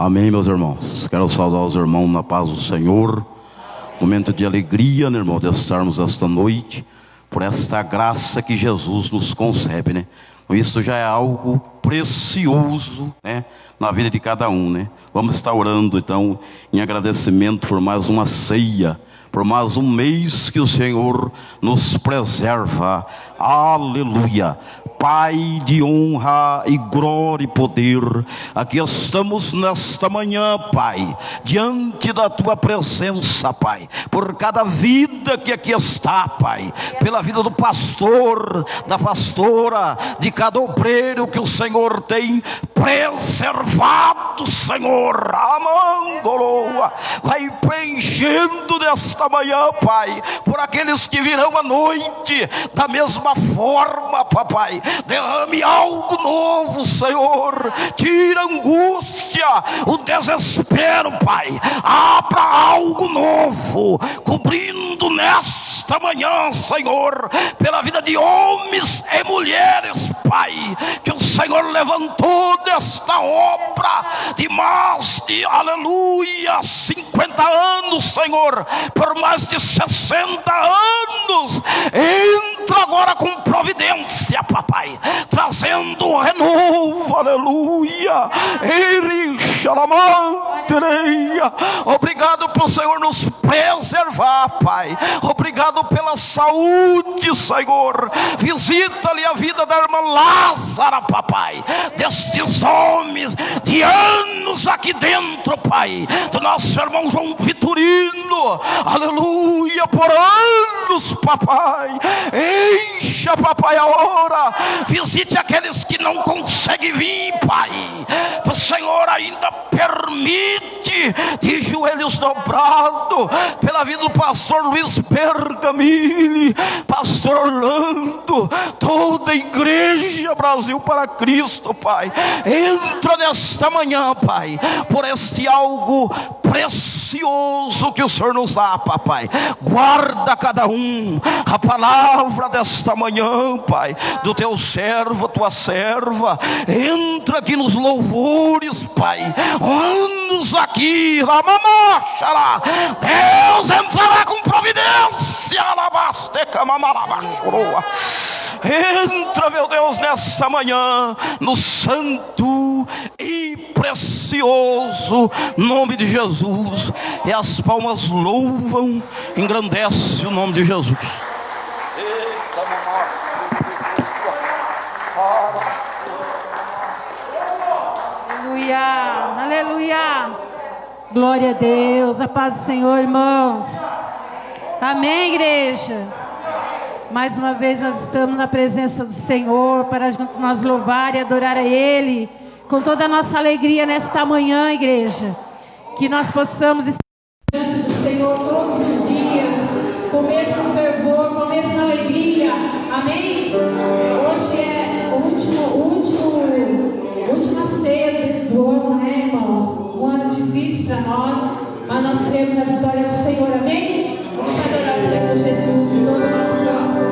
Amém, meus irmãos. Quero saudar os irmãos na paz do Senhor. Momento de alegria, né, irmão, de estarmos esta noite, por esta graça que Jesus nos concede, né? Isso já é algo precioso, né, na vida de cada um, né? Vamos estar orando, então, em agradecimento por mais uma ceia, por mais um mês que o Senhor nos preserva. Aleluia. Pai de honra e glória e poder, aqui estamos nesta manhã, Pai, diante da Tua presença, Pai, por cada vida que aqui está, Pai, pela vida do pastor, da pastora, de cada obreiro que o Senhor tem preservado, Senhor, amando-lo, vai preenchendo nesta manhã, Pai, por aqueles que virão à noite, da mesma forma, Papai, derrame algo novo, Senhor, tira a angústia, o desespero, Pai, abra algo novo, cobrindo nesta manhã, Senhor, pela vida de homens e mulheres, Pai, que o Senhor levantou desta obra de mais de, aleluia, 50 anos, Senhor, por mais de 60 anos, entra agora com providência, Papai, trazendo renovo, aleluia, obrigado pelo Senhor nos preservar, Pai, obrigado pela saúde, Senhor, visita-lhe a vida da irmã Lázara, Papai, destes homens de anos aqui dentro, Pai, do nosso irmão João Vitorino, aleluia, por anos, Papai, encha, Papai, a hora, visite aqueles que não conseguem vir, Pai, o Senhor ainda permite, de joelhos dobrados, pela vida do pastor Luiz Bergamini, pastor Orlando, toda a igreja Brasil para Cristo, Pai, entra nesta manhã, Pai, por este algo precioso que o Senhor nos dá, Papai, guarda cada um, a palavra desta manhã, Pai, do teu servo, tua serva, entra aqui nos louvores, Pai, anos aqui, Deus entrará com providência, entra, meu Deus, nessa manhã, no santo e precioso nome de Jesus, e as palmas louvam, engrandece o nome de Jesus. Aleluia, aleluia, glória a Deus, a paz do Senhor, irmãos. Amém, igreja. Mais uma vez nós estamos na presença do Senhor para nós louvar e adorar a Ele com toda a nossa alegria nesta manhã, igreja. Que nós possamos estar diante do Senhor todos os dias, com o mesmo fervor, com a mesma alegria. Amém? Hoje é a última ceia do ano, né, irmãos? Um ano difícil para nós, mas nós cremos na vitória do Senhor. Amém? Vamos adorar o Senhor Jesus de todo o nosso coração.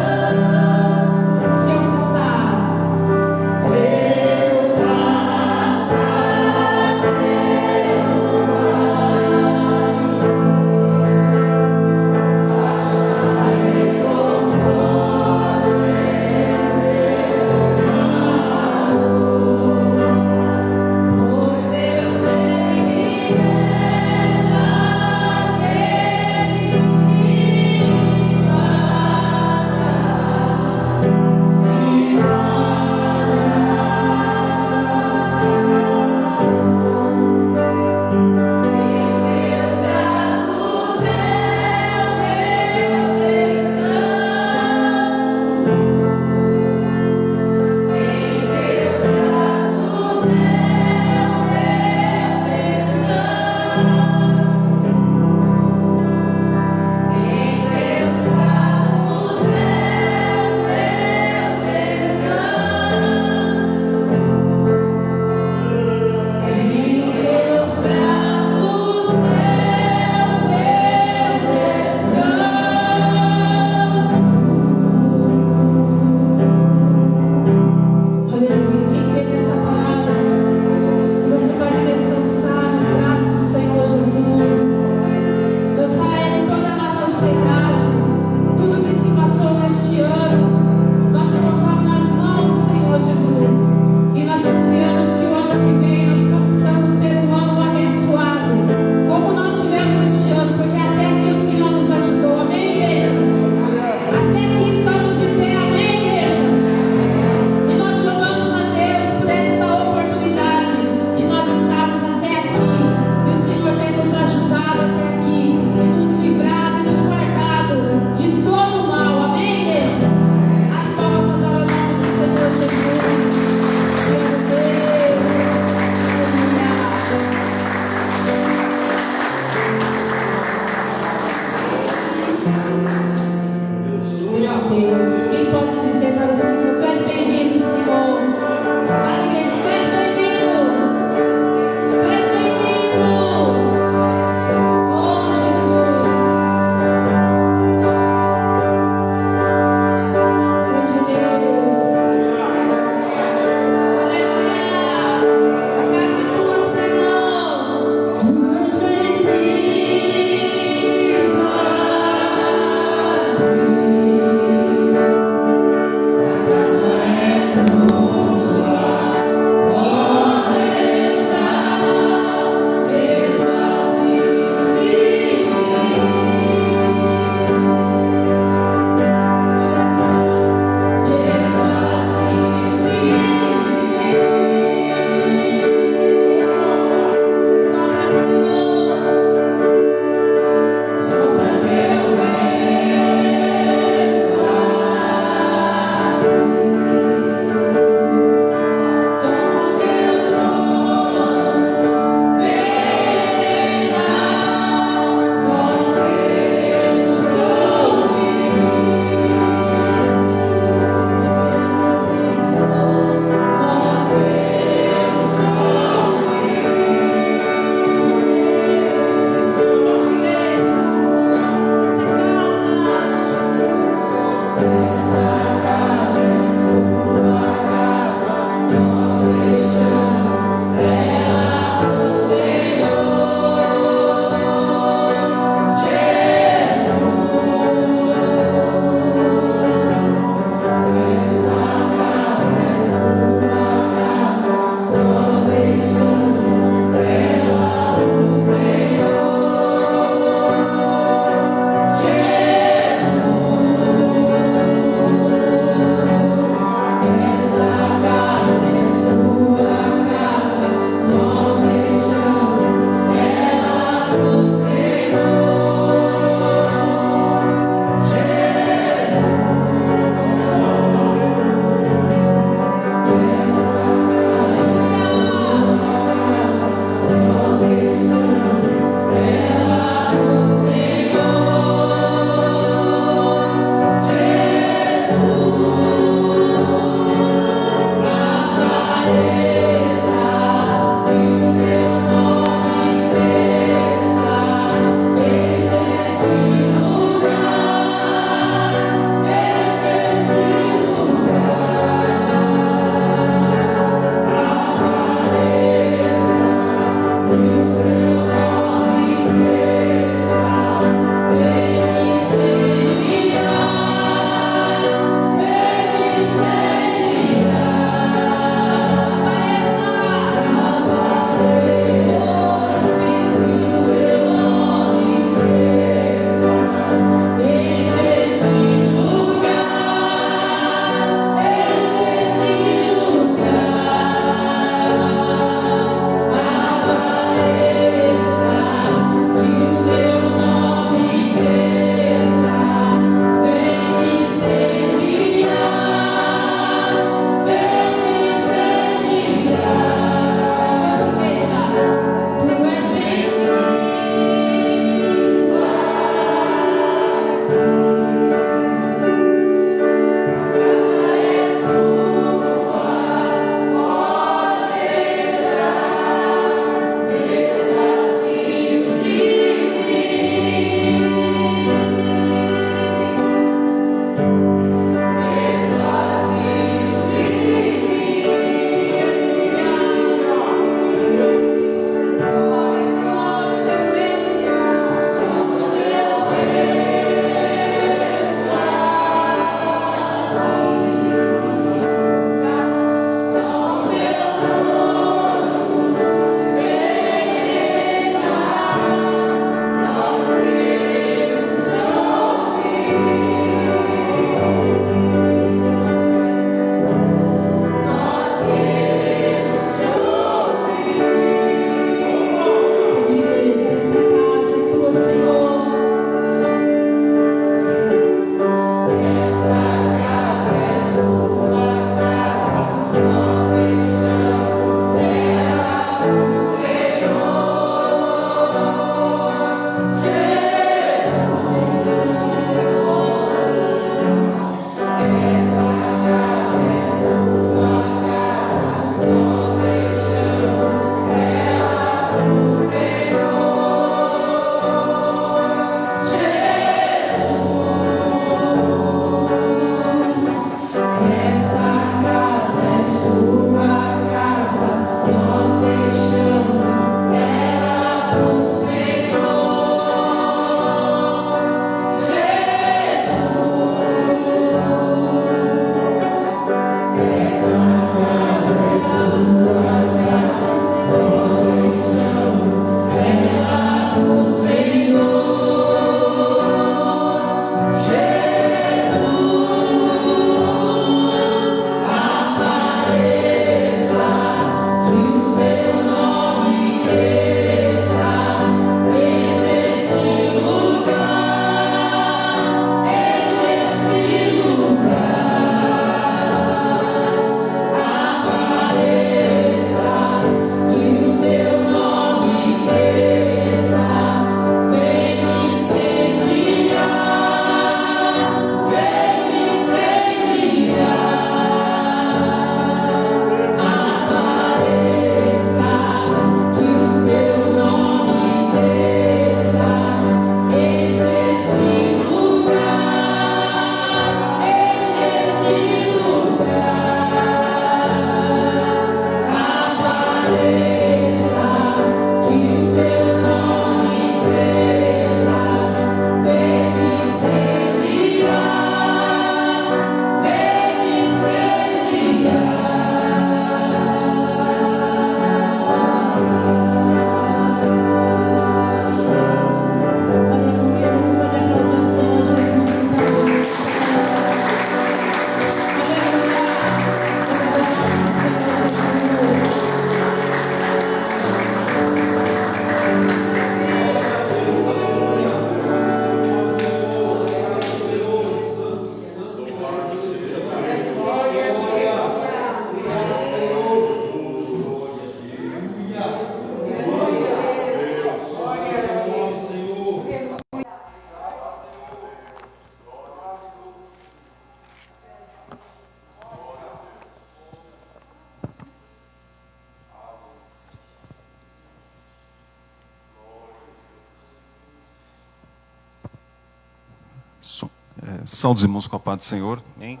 Saúde os irmãos com a paz do Senhor. Amém?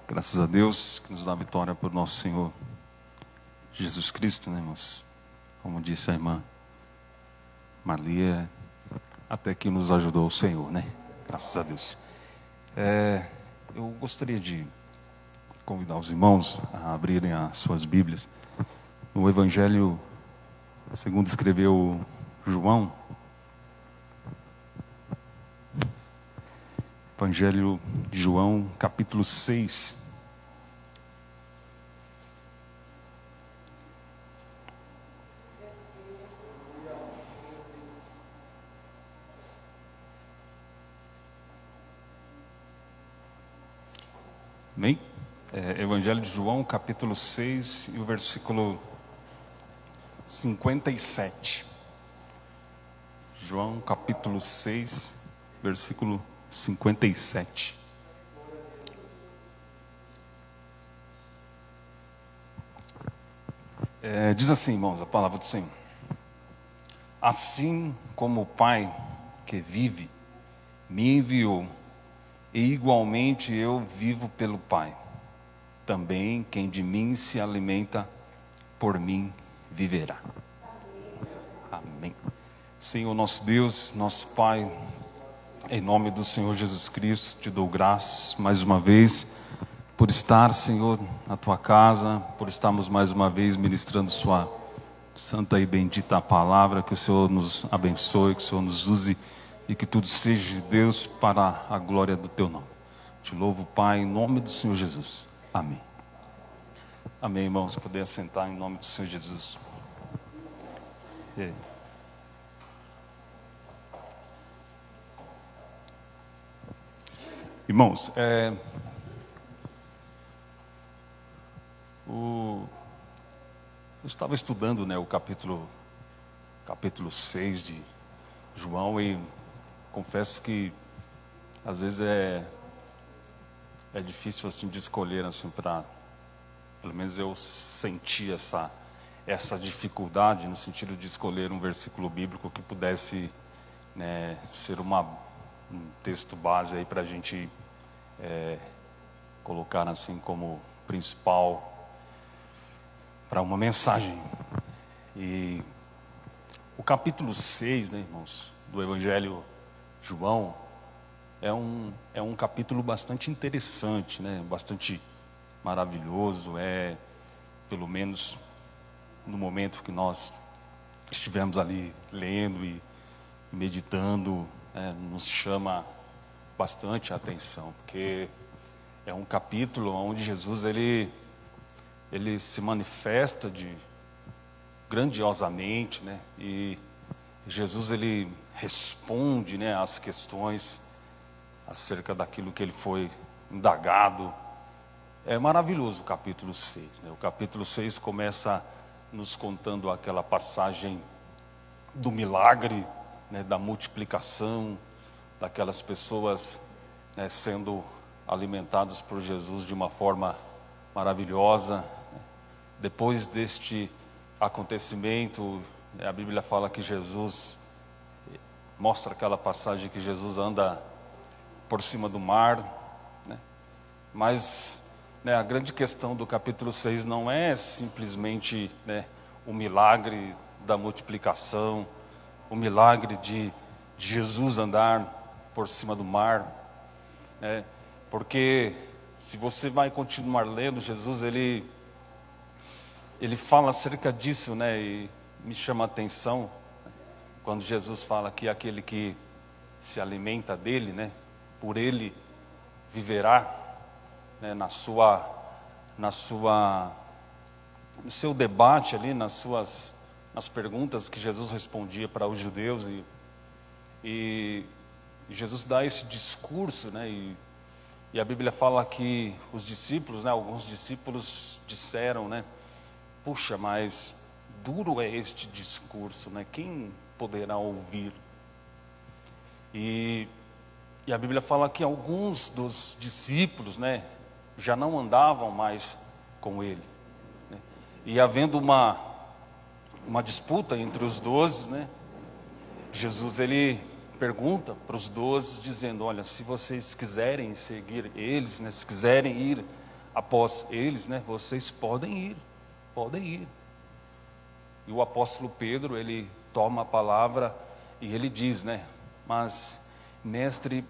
Graças a Deus que nos dá a vitória por nosso Senhor Jesus Cristo, né, irmãos? Como disse a irmã Maria, até que nos ajudou o Senhor, né? Graças a Deus. Eu gostaria de convidar os irmãos a abrirem as suas Bíblias no Evangelho segundo escreveu João. Evangelho de João, capítulo 6. Amém? Evangelho de João, capítulo 6 e o versículo 57. João, capítulo 6, versículo 57. Diz assim, irmãos, a palavra do Senhor: assim como o Pai que vive me enviou, e igualmente eu vivo pelo Pai, também quem de mim se alimenta, por mim viverá. Amém. Senhor nosso Deus, nosso Pai, em nome do Senhor Jesus Cristo, te dou graças mais uma vez por estar, Senhor, na tua casa, por estarmos mais uma vez ministrando sua santa e bendita palavra. Que o Senhor nos abençoe, que o Senhor nos use e que tudo seja de Deus para a glória do teu nome. Te louvo, Pai, em nome do Senhor Jesus. Amém. Amém, irmãos. Poder assentar em nome do Senhor Jesus. Irmãos, eu estava estudando, né, o capítulo 6 de João, e confesso que às vezes é difícil assim de escolher, assim, pelo menos eu senti essa dificuldade no sentido de escolher um versículo bíblico que pudesse, né, ser um texto base aí para a gente colocar assim como principal para uma mensagem. E o capítulo 6, né, irmãos, do Evangelho de João é um capítulo bastante interessante, né, bastante maravilhoso. Pelo menos no momento que nós estivemos ali lendo e meditando, nos chama bastante a atenção, porque é um capítulo onde Jesus ele se manifesta grandiosamente, né? E Jesus ele responde, né, às questões acerca daquilo que ele foi indagado. É maravilhoso o capítulo 6, né? O capítulo 6 começa nos contando aquela passagem do milagre, né, da multiplicação, daquelas pessoas, né, sendo alimentadas por Jesus de uma forma maravilhosa. Depois deste acontecimento, a Bíblia fala que Jesus, mostra aquela passagem que Jesus anda por cima do mar, né? Mas, né, a grande questão do capítulo 6 não é simplesmente, né, o milagre da multiplicação, o milagre de Jesus andar por cima do mar, né? Porque se você vai continuar lendo, Jesus ele fala acerca disso, né? E me chama a atenção quando Jesus fala que aquele que se alimenta dele, né, por ele viverá, né, no seu debate ali, nas perguntas que Jesus respondia para os judeus, e Jesus dá esse discurso, né, e a Bíblia fala que os discípulos, né, alguns discípulos disseram, né, puxa, mas duro é este discurso, né, quem poderá ouvir? E a Bíblia fala que alguns dos discípulos, né, já não andavam mais com ele, né? E havendo uma disputa entre os 12, né, Jesus ele pergunta para os 12, dizendo: olha, se vocês quiserem seguir eles, né, se quiserem ir após eles, né, vocês podem ir, podem ir. E o apóstolo Pedro, ele toma a palavra e ele diz, né: mas, mestre,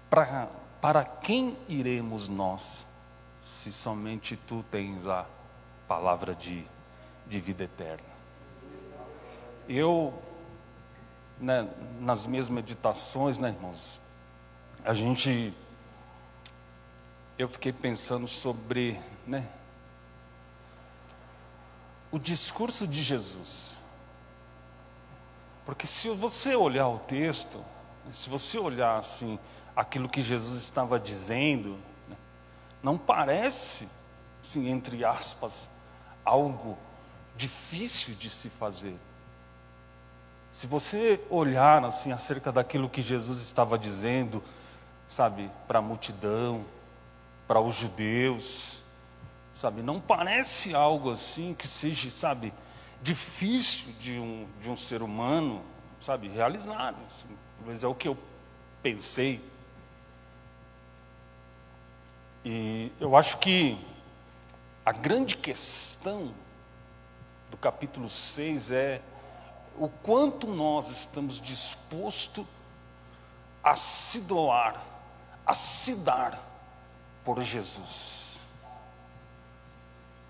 para quem iremos nós, se somente tu tens a palavra de vida eterna? Eu, né, nas minhas meditações, né, irmãos, eu fiquei pensando sobre, né, o discurso de Jesus. Porque se você olhar o texto, se você olhar assim, aquilo que Jesus estava dizendo, né, não parece, assim, entre aspas, algo difícil de se fazer. Se você olhar assim acerca daquilo que Jesus estava dizendo, sabe, para a multidão, para os judeus, sabe, não parece algo assim que seja, sabe, difícil de um ser humano, sabe, realizar. Assim, mas é o que eu pensei. E eu acho que a grande questão do capítulo 6 é o quanto nós estamos dispostos a se doar, a se dar por Jesus.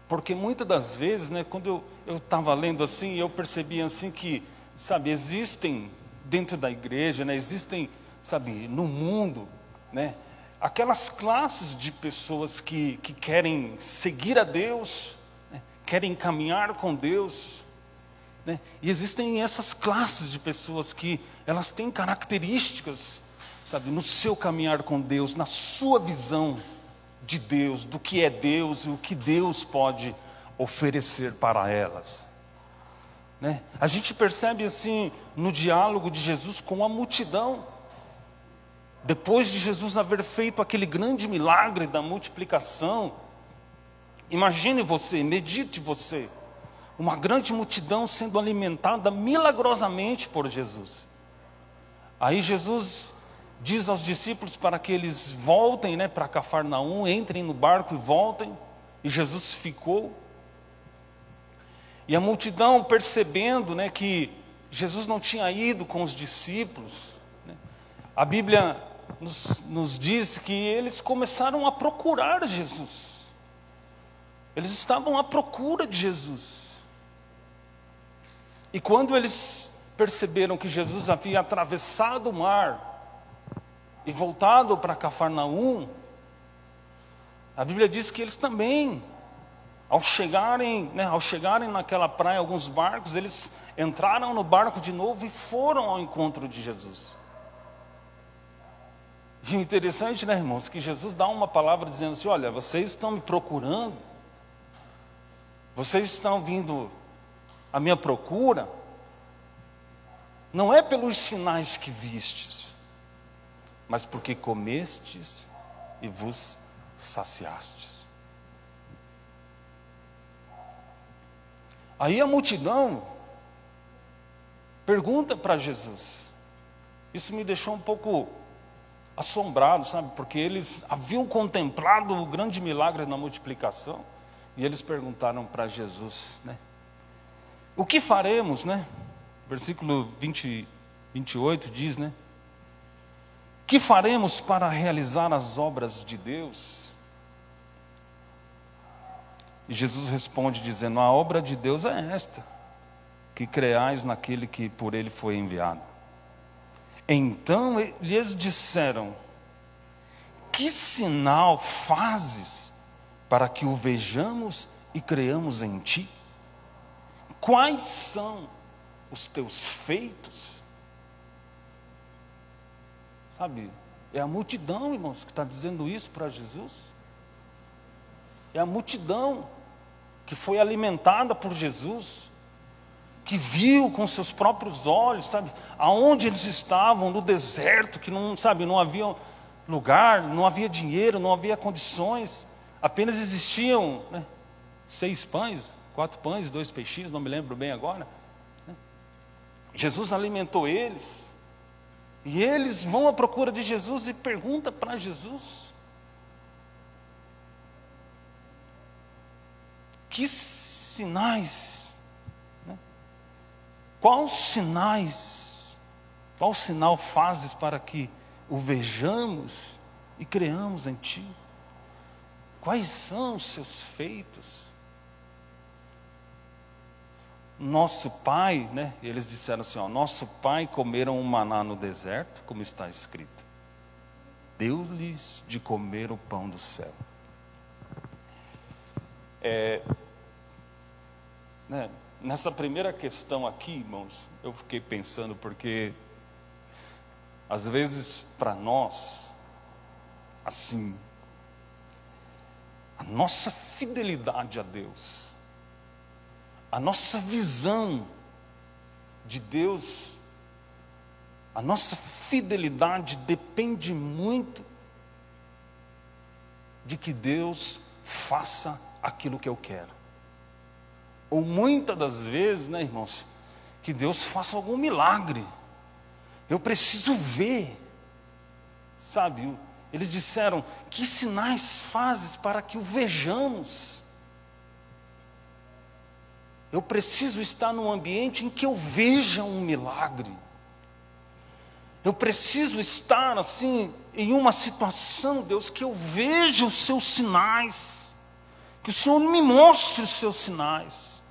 Porque muitas das vezes, né, quando eu estava lendo assim, eu percebi assim que, sabe, existem dentro da igreja, né, existem, sabe, no mundo, né, aquelas classes de pessoas que querem seguir a Deus, né, querem caminhar com Deus, né, e existem essas classes de pessoas que elas têm características, sabe, no seu caminhar com Deus, na sua visão de Deus, do que é Deus e o que Deus pode oferecer para elas, né? A gente percebe assim no diálogo de Jesus com a multidão. Depois de Jesus haver feito aquele grande milagre da multiplicação, imagine você, medite você, uma grande multidão sendo alimentada milagrosamente por Jesus. Aí Jesus diz aos discípulos para que eles voltem, né, para Cafarnaum, entrem no barco e voltem. E Jesus ficou. E a multidão, percebendo, né, que Jesus não tinha ido com os discípulos, né, a Bíblia nos diz que eles começaram a procurar Jesus. Eles estavam à procura de Jesus. E quando eles perceberam que Jesus havia atravessado o mar e voltado para Cafarnaum, a Bíblia diz que eles também, ao chegarem naquela praia, alguns barcos, eles entraram no barco de novo e foram ao encontro de Jesus. E o interessante, né, irmãos, que Jesus dá uma palavra dizendo assim: olha, vocês estão me procurando, vocês estão vindo à minha procura, não é pelos sinais que vistes, mas porque comestes e vos saciastes. Aí a multidão pergunta para Jesus. Isso me deixou um pouco assombrado, sabe? Porque eles haviam contemplado o grande milagre na multiplicação e eles perguntaram para Jesus, né? O que faremos, né? Versículo 28 diz, né? Que faremos para realizar as obras de Deus? E Jesus responde dizendo: a obra de Deus é esta, que creais naquele que por ele foi enviado. Então lhes disseram: que sinal fazes para que o vejamos e creamos em ti? Quais são os teus feitos? Sabe, é a multidão, irmãos, que está dizendo isso para Jesus. É a multidão que foi alimentada por Jesus, que viu com seus próprios olhos, sabe, aonde eles estavam, no deserto, que não, sabe, não havia lugar, não havia dinheiro, não havia condições, apenas existiam, né, 6 pães, 4 pães, 2 peixinhos, não me lembro bem agora, né? Jesus alimentou eles. E eles vão à procura de Jesus e perguntam para Jesus: que sinais, né? Qual sinal fazes para que o vejamos e creamos em Ti? Quais são os seus feitos? Nosso pai, né? Eles disseram assim, nosso pai comeram um maná no deserto, como está escrito. Deu-lhes de comer o pão do céu. Nessa primeira questão aqui, irmãos, eu fiquei pensando, porque às vezes para nós, assim, a nossa fidelidade a Deus, a nossa visão de Deus, a nossa fidelidade depende muito de que Deus faça aquilo que eu quero. Ou muitas das vezes, né, irmãos, que Deus faça algum milagre. Eu preciso ver, sabe? Eles disseram: que sinais fazes para que o vejamos? Eu preciso estar num ambiente em que eu veja um milagre. Eu preciso estar assim, em uma situação, Deus, que eu veja os seus sinais. Que o Senhor me mostre os seus sinais.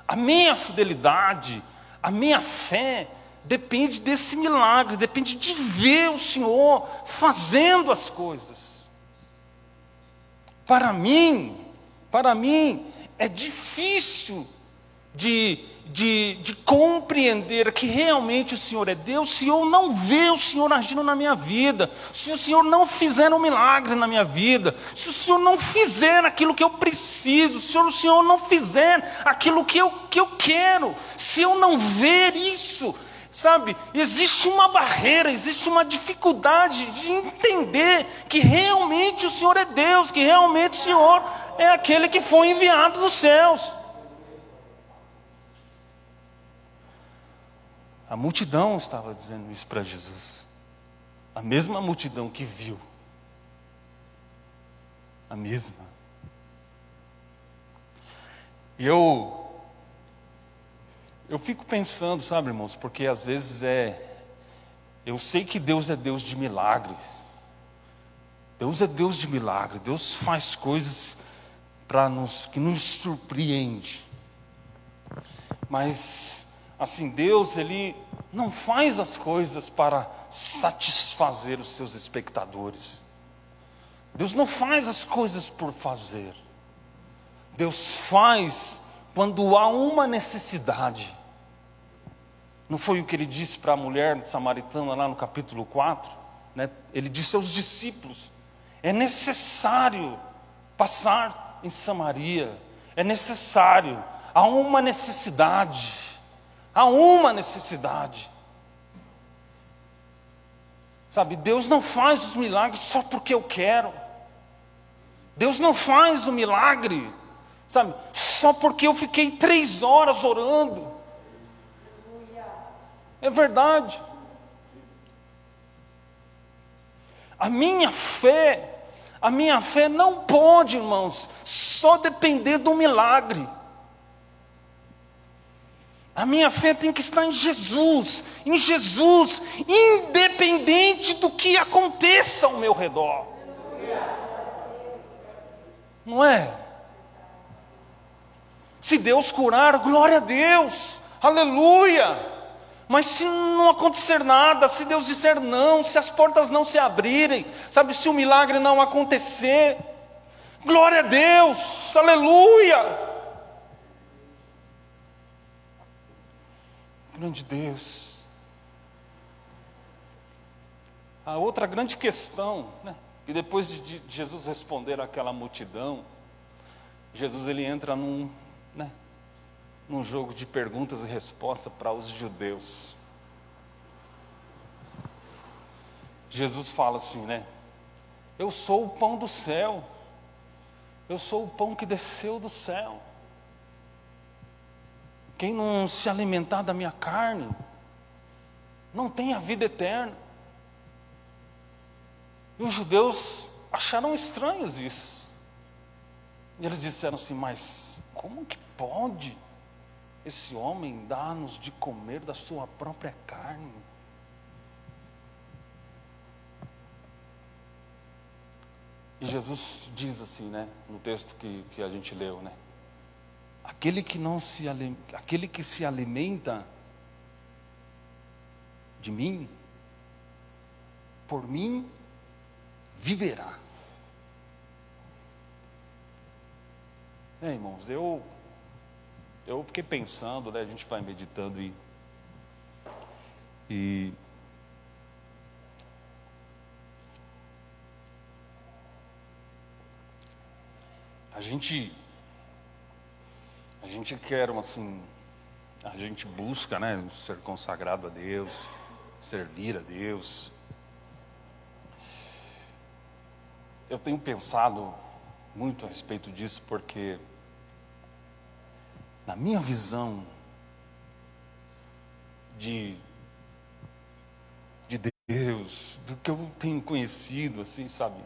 A minha fidelidade, a minha fé, depende desse milagre, depende de ver o Senhor fazendo as coisas. Para mim, é difícil de compreender que realmente o Senhor é Deus, se eu não ver o Senhor agindo na minha vida, se o Senhor não fizer um milagre na minha vida, se o Senhor não fizer aquilo que eu preciso, se o Senhor não fizer aquilo que eu quero, se eu não ver isso, sabe, existe uma barreira, existe uma dificuldade de entender que realmente o Senhor é Deus, que realmente o Senhor é aquele que foi enviado dos céus. A multidão estava dizendo isso para Jesus. A mesma multidão que viu. A mesma. E eu fico pensando, sabe, irmãos, porque às vezes eu sei que Deus é Deus de milagres. Deus é Deus de milagres. Deus faz coisas que nos surpreende. Mas assim, Deus, Ele não faz as coisas para satisfazer os seus espectadores. Deus não faz as coisas por fazer. Deus faz quando há uma necessidade. Não foi o que Ele disse para a mulher samaritana lá no capítulo 4? Né? Ele disse aos discípulos: é necessário passar em Samaria. É necessário, há uma necessidade. Há uma necessidade. Sabe, Deus não faz os milagres só porque eu quero. Deus não faz o milagre, sabe, só porque eu fiquei 3 horas orando. É verdade. A minha fé não pode, irmãos, só depender do milagre. A minha fé tem que estar em Jesus, independente do que aconteça ao meu redor. Não é? Se Deus curar, glória a Deus, aleluia. Mas se não acontecer nada, se Deus disser não, se as portas não se abrirem, sabe, se o milagre não acontecer, glória a Deus, aleluia. Grande Deus. A outra grande questão, né? E depois de Jesus responder àquela multidão, Jesus ele entra num jogo de perguntas e respostas para os judeus. Jesus fala assim, né? Eu sou o pão do céu. Eu sou o pão que desceu do céu. Quem não se alimentar da minha carne, não tem a vida eterna. E os judeus acharam estranhos isso. E eles disseram assim: mas como que pode esse homem dar-nos de comer da sua própria carne? E Jesus diz assim, né, no texto que a gente leu, né? Aquele que se alimenta de mim, por mim viverá. Irmãos, eu fiquei pensando, né? A gente vai meditando e a gente quer, assim, a gente busca, né, ser consagrado a Deus, servir a Deus. Eu tenho pensado muito a respeito disso, porque na minha visão de Deus, do que eu tenho conhecido, assim, sabe,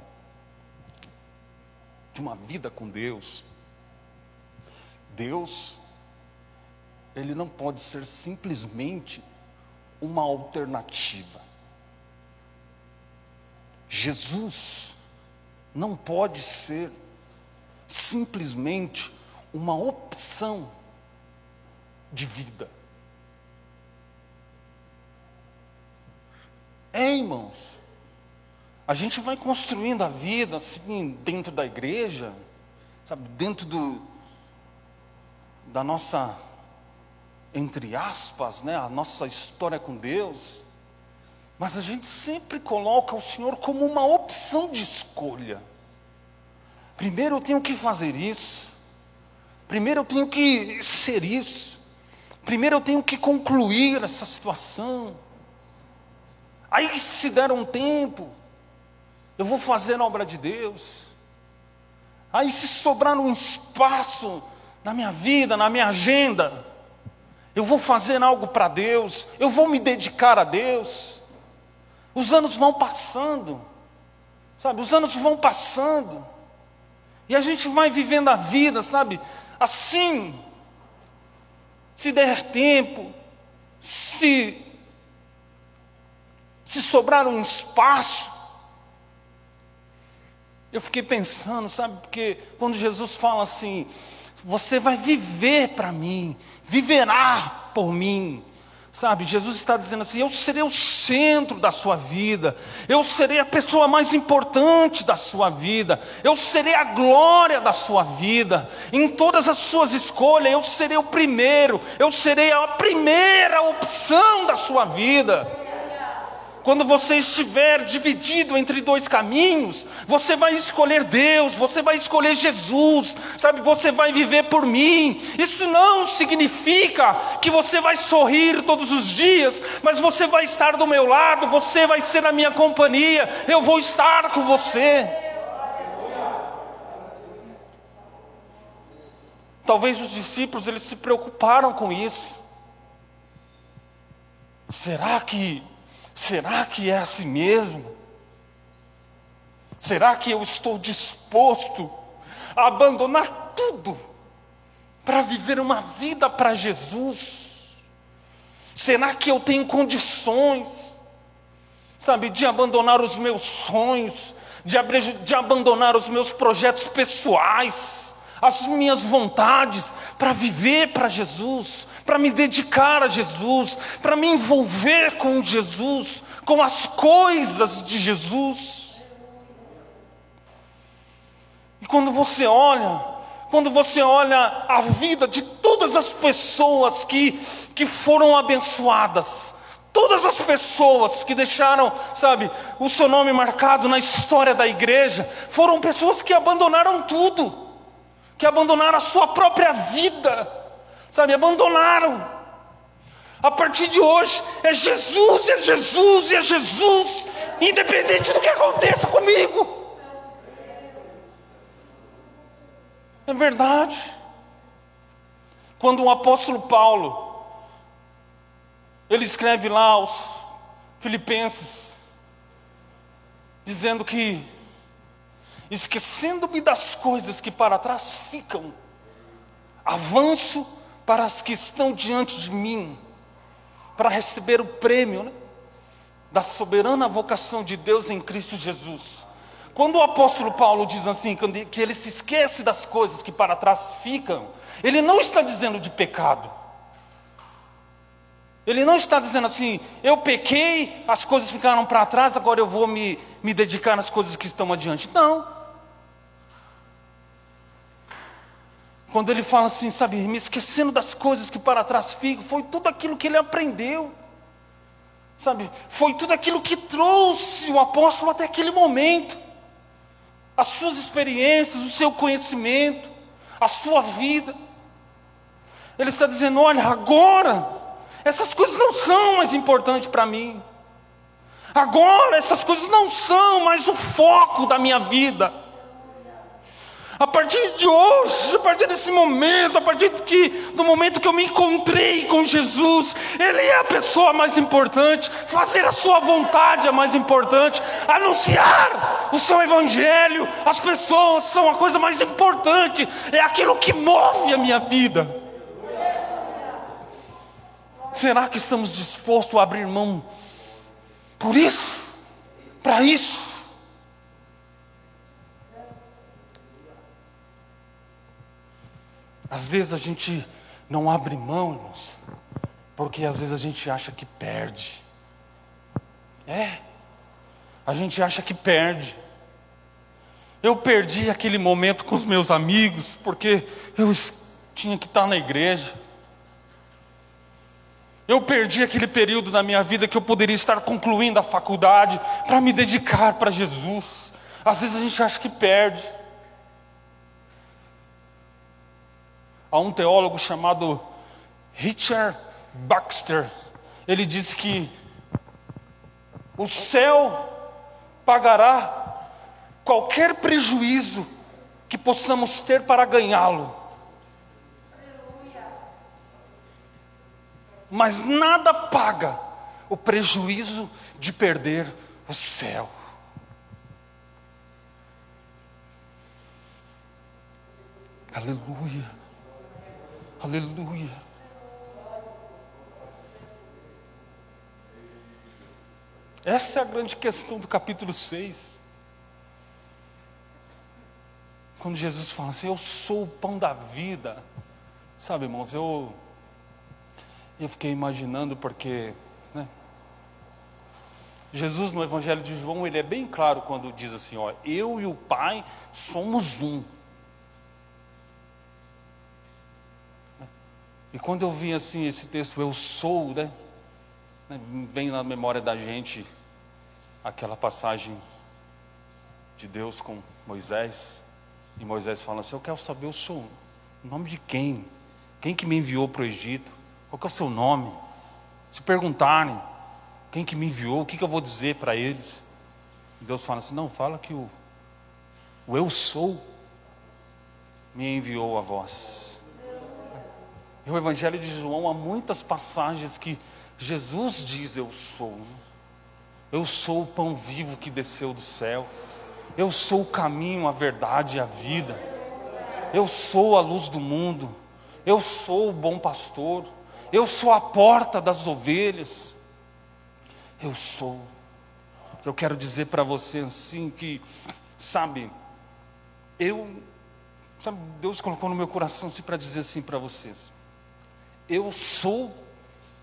de uma vida com Deus, Ele não pode ser simplesmente uma alternativa. Jesus não pode ser simplesmente uma opção de vida. Irmãos, a gente vai construindo a vida assim dentro da igreja, sabe, dentro da nossa, entre aspas, né, a nossa história com Deus, mas a gente sempre coloca o Senhor como uma opção de escolha. Primeiro eu tenho que fazer isso, primeiro eu tenho que ser isso, primeiro eu tenho que concluir essa situação, aí se der um tempo, eu vou fazer a obra de Deus, aí se sobrar um espaço na minha vida, na minha agenda, eu vou fazer algo para Deus, eu vou me dedicar a Deus. Os anos vão passando, sabe, os anos vão passando, e a gente vai vivendo a vida, sabe, assim, se der tempo, se sobrar um espaço. Eu fiquei pensando, sabe, porque quando Jesus fala assim, você vai viver para mim, viverá por mim, sabe, Jesus está dizendo assim, eu serei o centro da sua vida, eu serei a pessoa mais importante da sua vida, eu serei a glória da sua vida, em todas as suas escolhas, eu serei o primeiro, eu serei a primeira opção da sua vida. Quando você estiver dividido entre dois caminhos, você vai escolher Deus, você vai escolher Jesus, sabe, você vai viver por mim. Isso não significa que você vai sorrir todos os dias, mas você vai estar do meu lado, você vai ser a minha companhia, eu vou estar com você. Talvez os discípulos, eles se preocuparam com isso. Será que é assim mesmo? Será que eu estou disposto a abandonar tudo para viver uma vida para Jesus? Será que eu tenho condições, sabe, de abandonar os meus sonhos, de abandonar os meus projetos pessoais, as minhas vontades, para viver para Jesus, para me dedicar a Jesus, para me envolver com Jesus, com as coisas de Jesus? E quando você olha a vida de todas as pessoas que foram abençoadas, todas as pessoas que deixaram, sabe, o seu nome marcado na história da igreja, foram pessoas que abandonaram tudo, que abandonaram a sua própria vida, sabe, abandonaram. A partir de hoje é Jesus, é Jesus, é Jesus, independente do que aconteça comigo. É verdade. Quando o apóstolo Paulo, ele escreve lá aos Filipenses, dizendo que, esquecendo-me das coisas que para trás ficam, avanço para as que estão diante de mim, para receber o prêmio, né, da soberana vocação de Deus em Cristo Jesus. Quando o apóstolo Paulo diz assim, que ele se esquece das coisas que para trás ficam, ele não está dizendo de pecado. Ele não está dizendo assim, eu pequei, as coisas ficaram para trás, agora eu vou me dedicar nas coisas que estão adiante. Não. Quando ele fala assim, sabe, me esquecendo das coisas que para trás ficam, foi tudo aquilo que ele aprendeu. Sabe, foi tudo aquilo que trouxe o apóstolo até aquele momento. As suas experiências, o seu conhecimento, a sua vida. Ele está dizendo, olha, agora essas coisas não são mais importantes para mim. Agora essas coisas não são mais o foco da minha vida. A partir de hoje, a partir desse momento, a partir do momento que eu me encontrei com Jesus, Ele é a pessoa mais importante, fazer a sua vontade é mais importante, anunciar o seu evangelho, as pessoas são a coisa mais importante, é aquilo que move a minha vida. Será que estamos dispostos a abrir mão por isso, para isso? Às vezes a gente não abre mão, irmãos, porque às vezes a gente acha que perde. A gente acha que perde. Eu perdi aquele momento com os meus amigos, porque eu tinha que estar na igreja. Eu perdi aquele período da minha vida que eu poderia estar concluindo a faculdade para me dedicar para Jesus. Às vezes a gente acha que perde. Há um teólogo chamado Richard Baxter. Ele diz que o céu pagará qualquer prejuízo que possamos ter para ganhá-lo. Mas nada paga o prejuízo de perder o céu. Aleluia. Aleluia. Essa é a grande questão do capítulo 6. Quando Jesus fala assim, eu sou o pão da vida. Sabe, irmãos, eu fiquei imaginando porque, né, Jesus no Evangelho de João, ele é bem claro quando diz assim, ó, eu e o Pai somos um. E quando eu vi assim esse texto, eu sou, né, vem na memória da gente aquela passagem de Deus com Moisés. E Moisés fala assim, eu quero saber o seu nome de quem? Quem que me enviou para o Egito? Qual que é o seu nome? Se perguntarem quem que me enviou, o que eu vou dizer para eles? E Deus fala assim, não, fala que o eu sou me enviou a vós. E o Evangelho de João, há muitas passagens que Jesus diz eu sou. Eu sou o pão vivo que desceu do céu. Eu sou o caminho, a verdade e a vida. Eu sou a luz do mundo. Eu sou o bom pastor. Eu sou a porta das ovelhas. Eu sou. Eu quero dizer para você assim que, sabe, Deus colocou no meu coração assim para dizer assim para vocês. Eu sou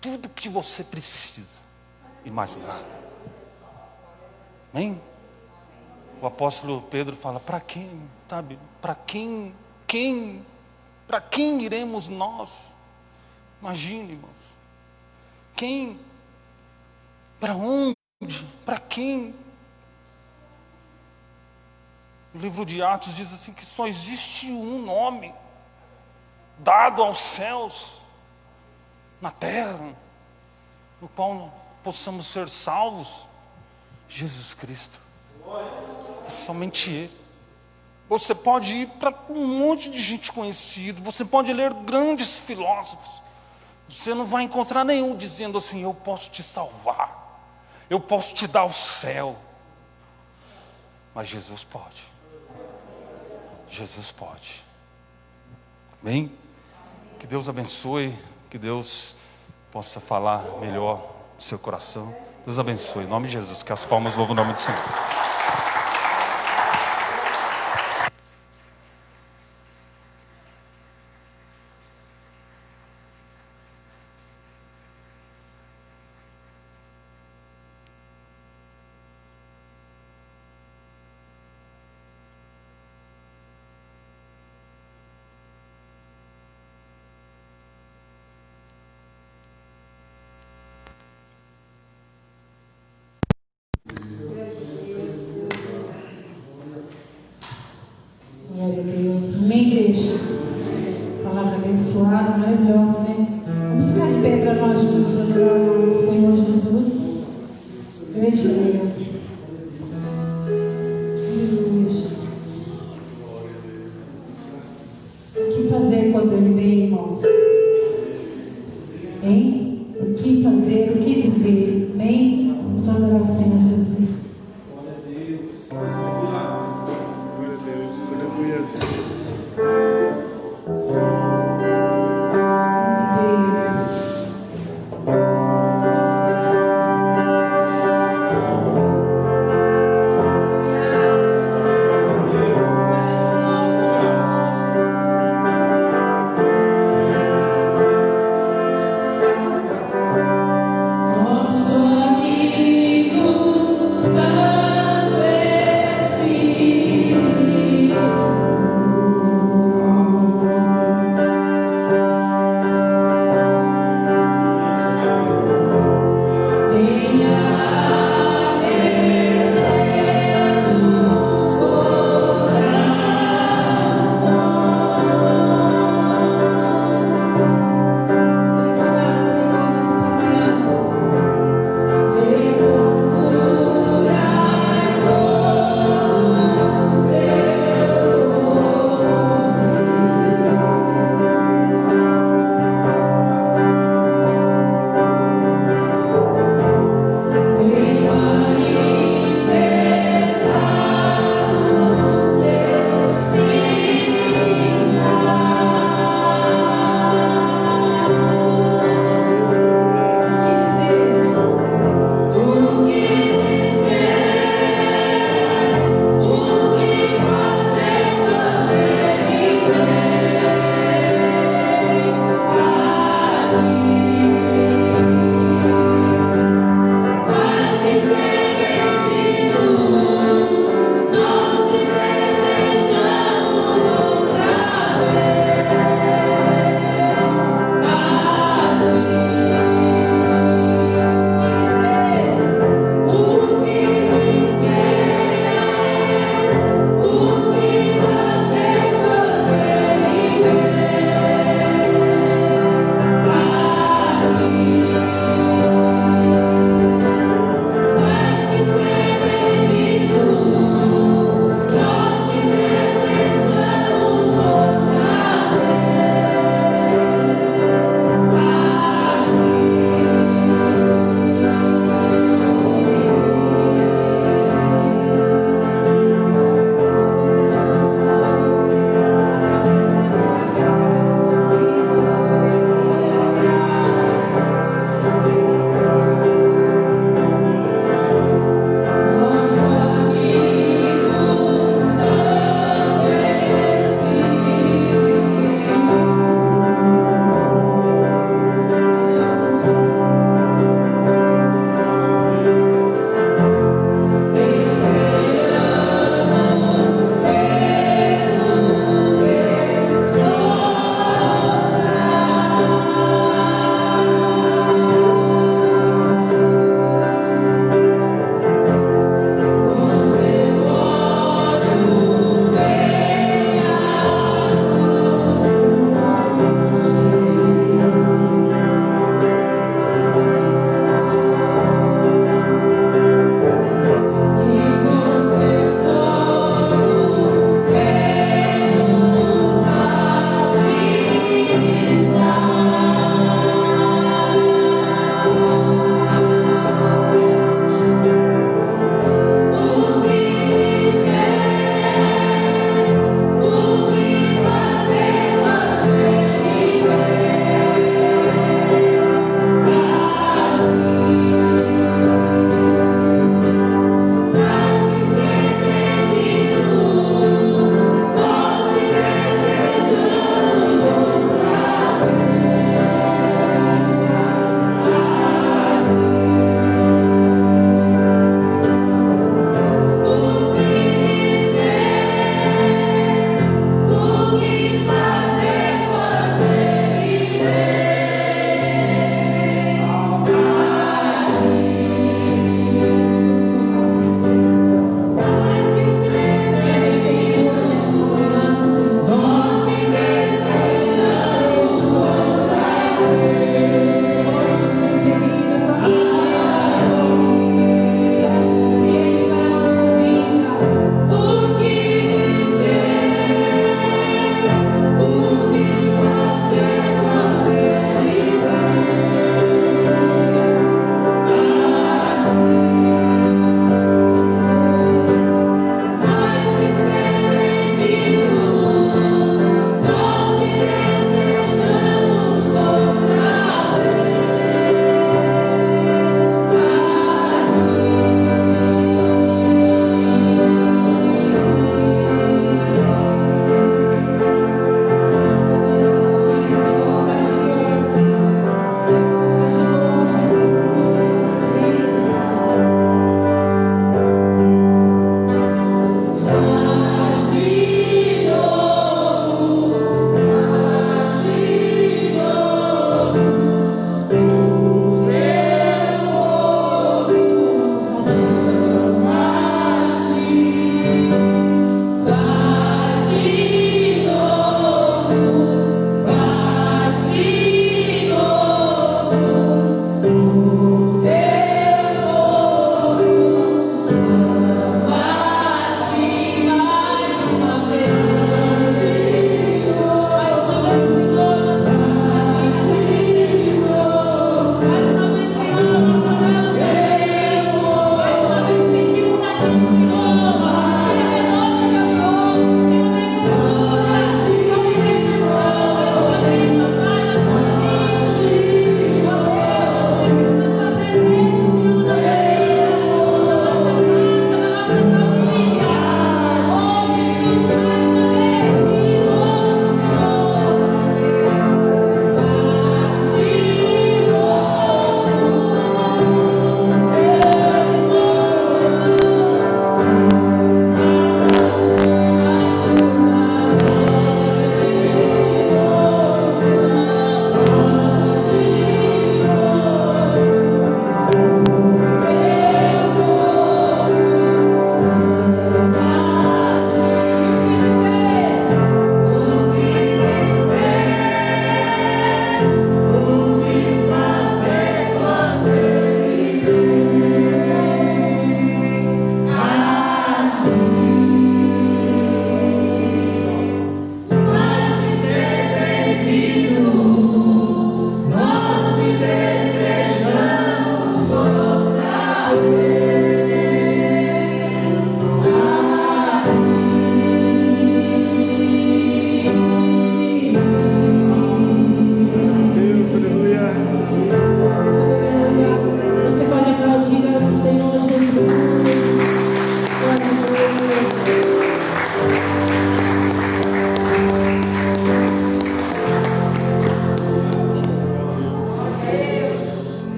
tudo que você precisa e mais nada. Amém? O apóstolo Pedro fala, para quem, sabe? Para quem iremos nós? Imagine, irmãos. Para onde? Para quem? O livro de Atos diz assim que só existe um nome dado aos céus, na terra, no qual possamos ser salvos. Jesus Cristo. É somente Ele. Você pode ir para um monte de gente conhecida, você pode ler grandes filósofos, você não vai encontrar nenhum dizendo assim, eu posso te salvar, eu posso te dar o céu. Mas Jesus pode. Jesus pode. Amém? Que Deus abençoe. Que Deus possa falar melhor do seu coração. Deus abençoe. Em nome de Jesus. Que as palmas louvam o nome do Senhor. Glória a Deus. Amém, igreja? Palavra abençoada, maravilhosa, né? Vamos ficar de pé para nós juntos adorar o nome do Senhor Jesus. Grande Deus. Aleluia, Jesus. O que fazer quando Ele vem, irmãos? Hein? O que fazer, o que dizer? Amém? Vamos adorar o Senhor Jesus. Nosso amigo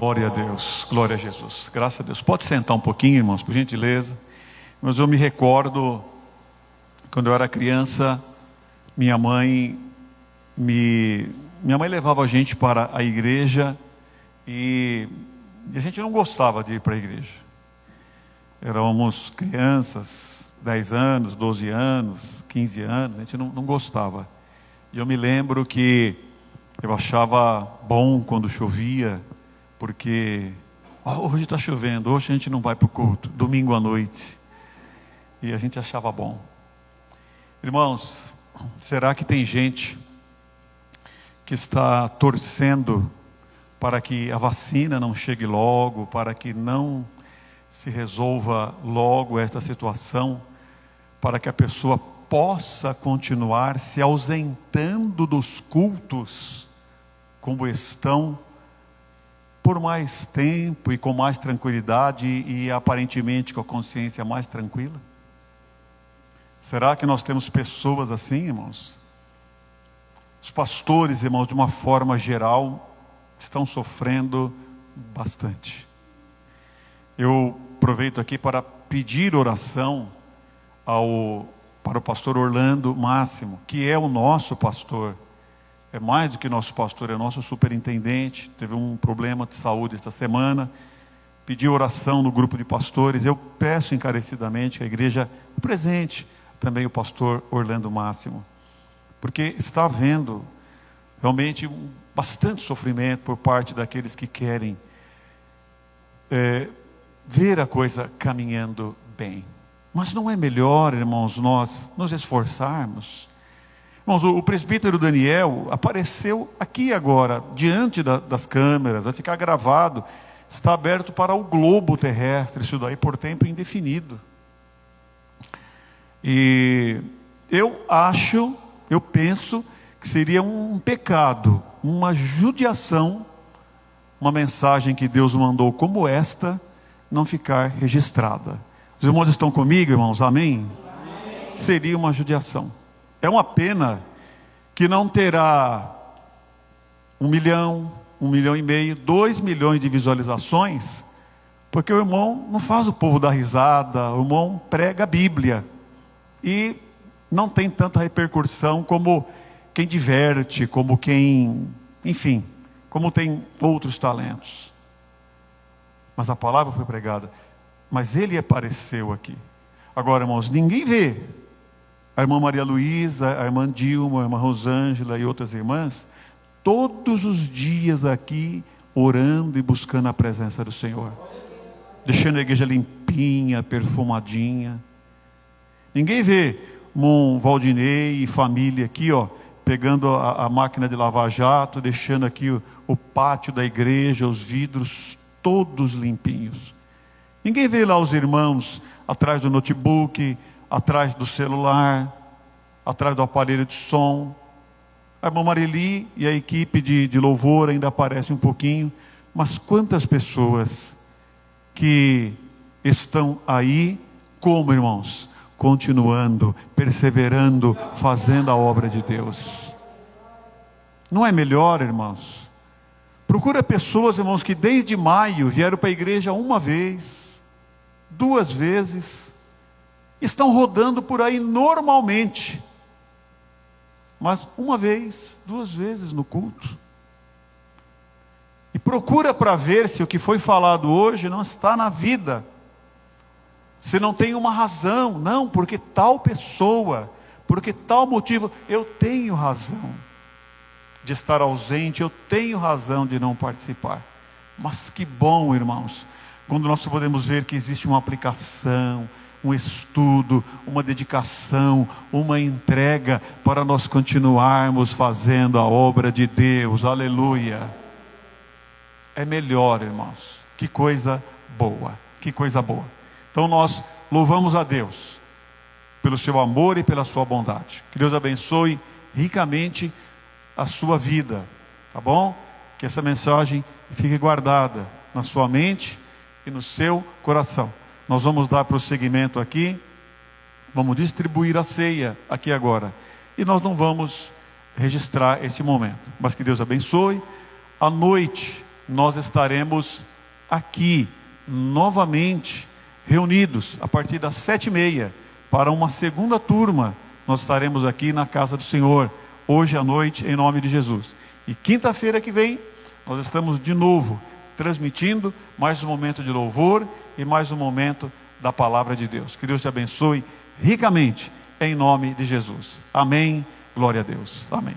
Glória a Deus, glória a Jesus, graças a Deus. Pode sentar um pouquinho, irmãos, por gentileza. Mas eu me recordo, quando eu era criança, minha mãe levava a gente para a igreja e a gente não gostava de ir para a igreja. Éramos crianças, 10 anos, 12 anos, 15 anos, a gente não gostava. E eu me lembro que eu achava bom quando chovia, porque hoje está chovendo, hoje a gente não vai para o culto, domingo à noite. E a gente achava bom. Irmãos, será que tem gente que está torcendo para que a vacina não chegue logo, para que não se resolva logo esta situação, para que a pessoa possa continuar se ausentando dos cultos como estão, por mais tempo e com mais tranquilidade e aparentemente com a consciência mais tranquila? Será que nós temos pessoas assim, irmãos? Os pastores, irmãos, de uma forma geral, estão sofrendo bastante. Eu aproveito aqui para pedir oração para o pastor Orlando Máximo, que é o nosso pastor. É mais do que nosso pastor, é nosso superintendente. Teve um problema de saúde esta semana. Pedi oração no grupo de pastores. Eu peço encarecidamente que a igreja apresente também o pastor Orlando Máximo, porque está havendo realmente bastante sofrimento por parte daqueles que querem ver a coisa caminhando bem. Mas não é melhor, irmãos, nós nos esforçarmos? Irmãos, o presbítero Daniel apareceu aqui agora, diante das câmeras, vai ficar gravado, está aberto para o globo terrestre, isso daí por tempo indefinido. E eu penso que seria um pecado, uma judiação, uma mensagem que Deus mandou como esta, não ficar registrada. Os irmãos estão comigo, irmãos? Amém? Amém. Seria uma judiação. É uma pena que não terá 1 milhão, 1,5 milhão, 2 milhões de visualizações, porque o irmão não faz o povo dar risada, o irmão prega a Bíblia, e não tem tanta repercussão como quem diverte, como quem, enfim, como tem outros talentos. Mas a palavra foi pregada, mas ele apareceu aqui. Agora, irmãos, ninguém vê a irmã Maria Luísa, a irmã Dilma, a irmã Rosângela e outras irmãs, todos os dias aqui, orando e buscando a presença do Senhor, deixando a igreja limpinha, perfumadinha. Ninguém vê irmão Valdinei e família aqui, pegando a máquina de lavar jato, deixando aqui o pátio da igreja, os vidros todos limpinhos. Ninguém vê lá os irmãos atrás do notebook, atrás do celular, atrás do aparelho de som. A irmã Marili e a equipe de louvor ainda aparecem um pouquinho, mas quantas pessoas que estão aí, como irmãos, continuando, perseverando, fazendo a obra de Deus. Não é melhor, irmãos? Procura pessoas, irmãos, que desde maio vieram para a igreja uma vez, 2 vezes, estão rodando por aí normalmente, mas 1 vez, 2 vezes no culto. E procura para ver se o que foi falado hoje não está na vida, se não tem uma razão. Não, porque tal pessoa, porque tal motivo, eu tenho razão de estar ausente, eu tenho razão de não participar. Mas que bom, irmãos, quando nós podemos ver que existe uma aplicação, um estudo, uma dedicação, uma entrega para nós continuarmos fazendo a obra de Deus. Aleluia! É melhor, irmãos. Que coisa boa, que coisa boa. Então nós louvamos a Deus pelo seu amor e pela sua bondade. Que Deus abençoe ricamente a sua vida, tá bom? Que essa mensagem fique guardada na sua mente e no seu coração. Nós vamos dar prosseguimento aqui, vamos distribuir a ceia aqui agora, e nós não vamos registrar esse momento, mas que Deus abençoe. À noite nós estaremos aqui novamente reunidos a partir das 7h30 para uma segunda turma. Nós estaremos aqui na casa do Senhor hoje à noite, em nome de Jesus. E quinta-feira que vem nós estamos de novo transmitindo mais um momento de louvor e mais um momento da palavra de Deus. Que Deus te abençoe ricamente, em nome de Jesus. Amém. Glória a Deus. Amém.